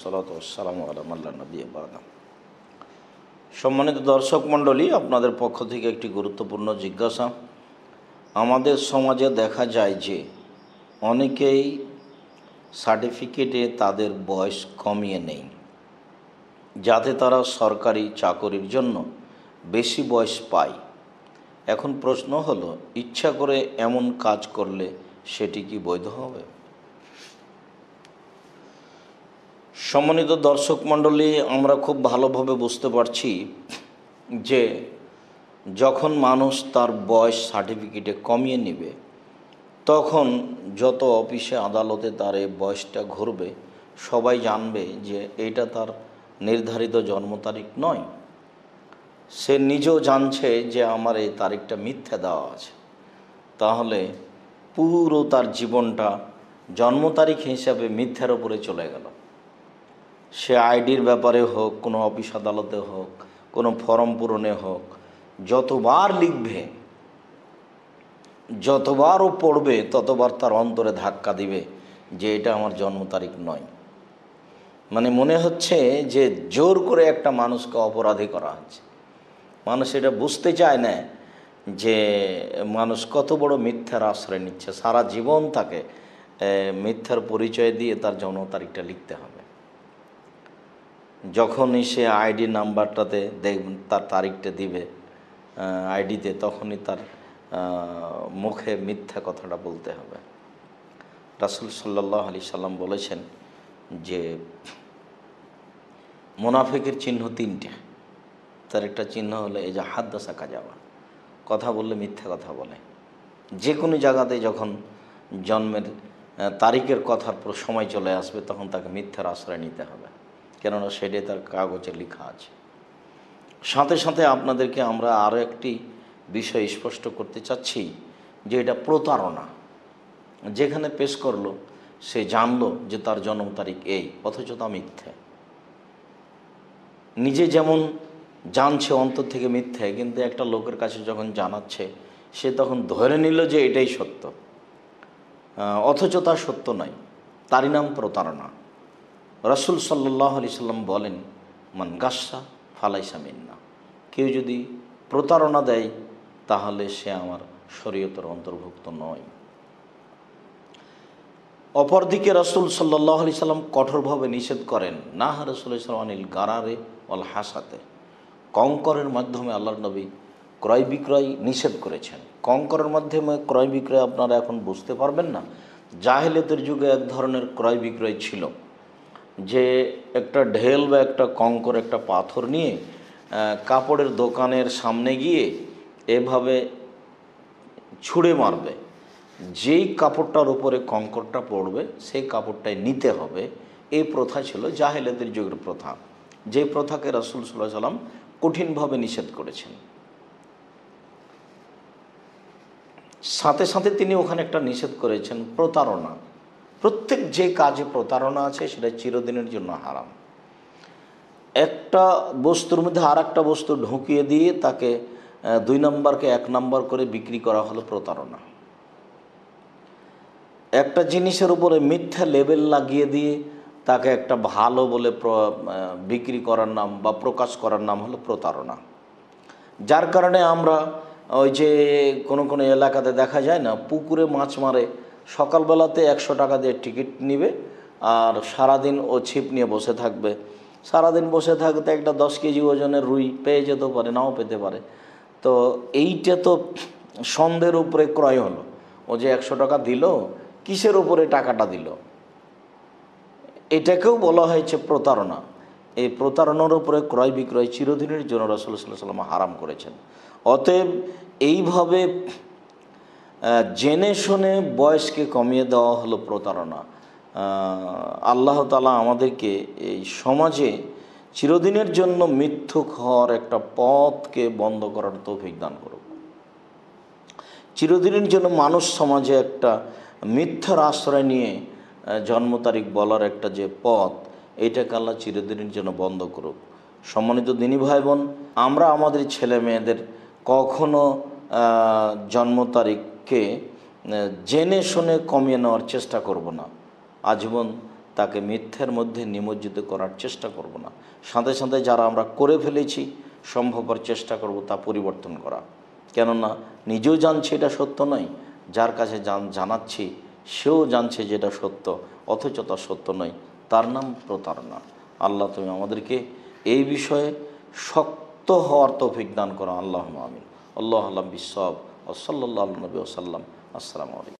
ওয়াসসালাতু ওয়াসসালামু আলা মান লা নাবিয়্যা বা'দা। সম্মানিত দর্শক মণ্ডলী, আপনাদের পক্ষ থেকে একটি গুরুত্বপূর্ণ জিজ্ঞাসা। আমাদের সমাজে দেখা যায় যে অনেকেই সার্টিফিকেটে তাদের বয়স কমিয়ে নেয়, যাতে তারা সরকারি চাকরির জন্য বেশি বয়স পায়। এখন প্রশ্ন হলো, ইচ্ছা করে এমন কাজ করলে সেটি কি বৈধ হবে? সম্মানিত দর্শক মণ্ডলী, আমরা খুব ভালোভাবে বুঝতে পারছি যে যখন মানুষ তার বয়স সার্টিফিকেটে কমিয়ে নেবে, তখন যত অফিসে আদালতে তার এই বয়সটা ঘুরবে, সবাই জানবে যে এটা তার নির্ধারিত জন্ম তারিখ নয়। সে নিজেও জানছে যে আমার এই তারিখটা মিথ্যা দেওয়া আছে। তাহলে পুরো তার জীবনটা জন্ম তারিখ হিসাবে মিথ্যার উপরে চলে গেল। সে আইডির ব্যাপারে হোক, কোনো অফিস আদালতে হোক, কোনো ফর্ম পূরণে হোক, যতবার লিখবে, যতবারও পড়বে, ততবার তার অন্তরে ধাক্কা দিবে যে এটা আমার জন্ম তারিখ নয়। মানে মনে হচ্ছে যে জোর করে একটা মানুষকে অপরাধী করা হচ্ছে। মানুষ এটা বুঝতে চায় না যে মানুষ কত বড় মিথ্যার আশ্রয় নিচ্ছে। সারা জীবন তাকে মিথ্যার পরিচয় দিয়ে তার জন্ম তারিখটা লিখতে হবে। যখনই সে আইডি নাম্বারটাতে দেখবেন তার তারিখটা দিবে আইডিতে, তখনই তার মুখে মিথ্যা কথাটা বলতে হবে। রাসূল সাল্লাল্লাহু আলাইহি সাল্লাম বলেছেন যে মুনাফিকের চিহ্ন তিনটে। তার একটা চিহ্ন হলো এই যে হাদ্দাসা কাযাবা, কথা বললে মিথ্যা কথা বলে। যে কোনো জায়গাতে যখন জন্মের তারিখের কথার সময় চলে আসবে, তখন তাকে মিথ্যার আশ্রয় নিতে হবে, কেননা সেটাই তার কাগজে লেখা আছে। সাথে সাথে আপনাদেরকে আমরা আরও একটি বিষয় স্পষ্ট করতে চাচ্ছি যে এটা প্রতারণা। যেখানে পেশ করলো, সে জানলো যে তার জন্ম তারিখ এই, অথচ তা মিথ্যে। নিজে যেমন জানছে অন্তর থেকে মিথ্যে, কিন্তু একটা লোকের কাছে যখন জানাচ্ছে, সে তখন ধরে নিল যে এটাই সত্য, অথচ তা সত্য নয়। তারই নাম প্রতারণা। রাসূল সাল্লাল্লাহু আলাইহি সাল্লাম বলেন, মান গাসসা ফালাইসা মিন্না। কেউ যদি প্রতারণা দেয়, তাহলে সে আমার শরীয়তের অন্তর্ভুক্ত নয়। অপরদিকে রাসূল সাল্লাল্লাহু আলাইহি সাল্লাম কঠোরভাবে নিষেধ করেন, নাহা রাসূলুল্লাহ সাল্লাল্লাহু আলাইহি ওয়াসাল্লাম আনিল গারারে ওয়াল হাসাতে। কঙ্করের মাধ্যমে আল্লাহর নবী ক্রয় বিক্রয় নিষেধ করেছেন। কঙ্করের মাধ্যমে ক্রয় বিক্রয় আপনারা এখন বুঝতে পারবেন না। জাহেলিয়াতের যুগে এক ধরনের ক্রয় বিক্রয় ছিল, যে একটা ঢেল বা একটা কঙ্কর, একটা পাথর নিয়ে কাপড়ের দোকানের সামনে গিয়ে এভাবে ছুঁড়ে মারবে। যেই কাপড়টার উপরে কঙ্করটা পড়বে, সেই কাপড়টাই নিতে হবে। এই প্রথা ছিল জাহেলিয়াতের যুগের প্রথা, যে প্রথাকে রাসূল সাল্লাল্লাহু আলাইহি সাল্লাম কঠিনভাবে নিষেধ করেছেন। সাথে সাথে তিনি ওখানে একটা নিষেধ করেছেন প্রতারণা। প্রত্যেক যে কাজে প্রতারণা আছে, সেটা চিরদিনের জন্য হারাম। একটা বস্তুর মধ্যে আর একটা বস্তু ঢুকিয়ে দিয়ে তাকে 2 নম্বরকে 1 নম্বর করে বিক্রি করা হলো প্রতারণা। একটা জিনিসের উপরে মিথ্যা লেবেল লাগিয়ে দিয়ে তাকে একটা ভালো বলে বিক্রি করার নাম বা প্রকাশ করার নাম হলো প্রতারণা। যার কারণে আমরা ওই যে কোনো কোনো এলাকাতে দেখা যায় না, পুকুরে মাছ মারে, সকালবেলাতে 100 টাকা দিয়ে টিকিট নিবে, আর সারাদিন ও ছিপ নিয়ে বসে থাকবে। সারাদিন বসে থাকতে একটা 10 কেজি ওজনের রুই পেয়ে যেতে পারে, নাও পেতে পারে। তো এইটা তো সন্দেহের উপরে ক্রয় হলো। ও যে 100 টাকা দিল, কিসের উপরে টাকাটা দিল, এটাকেও বলা হয়েছে প্রতারণা। এই প্রতারণার উপরে ক্রয় বিক্রয় চিরদিনের জন্য রাসূল সাল্লাল্লাহু আলাইহি ওয়াসাল্লাম হারাম করেছেন। অতএব এইভাবে জেনে শুনে বয়সকে কমিয়ে দেওয়া হলো প্রতারণা। আল্লাহ তাআলা আমাদেরকে এই সমাজে চিরদিনের জন্য মিথ্যুক হওয়ার একটা পথকে বন্ধ করার তৌফিক দান করুক। চিরদিনের জন্য মানুষ সমাজে একটা মিথ্যার আশ্রয় নিয়ে জন্ম তারিখ বলার একটা যে পথ, এইটাকে আল্লাহ চিরদিনের জন্য বন্ধ করুক। সম্মানিত দিনী ভাই বোন, আমরা আমাদের ছেলে মেয়েদের কখনো জন্ম তারিখকে জেনে শুনে কমিয়ে নেওয়ার চেষ্টা করব না। আজীবন তাকে মিথ্যের মধ্যে নিমজ্জিত করার চেষ্টা করব না। সাথে সাথে যারা আমরা করে ফেলেছি সম্ভবপর চেষ্টা করব তা পরিবর্তন করা। কেননা নিজেও জানছি এটা সত্য নয়, যার কাছে জানাচ্ছি সেও জানছে যেটা সত্য, অথচ তা সত্য নয়, তার নাম প্রতারণা। আল্লাহ তুমি আমাদেরকে এই বিষয়ে শক্ত হওয়ার তৌফিক দান করো। আল্লাহুম্মা আমিন। আল্লাহু আ'লাম বিস-সাওয়াব। ওয়া সাল্লাল্লাহু আলা নবী ওয়া সাল্লাম। আসসালামু আলাইকুম।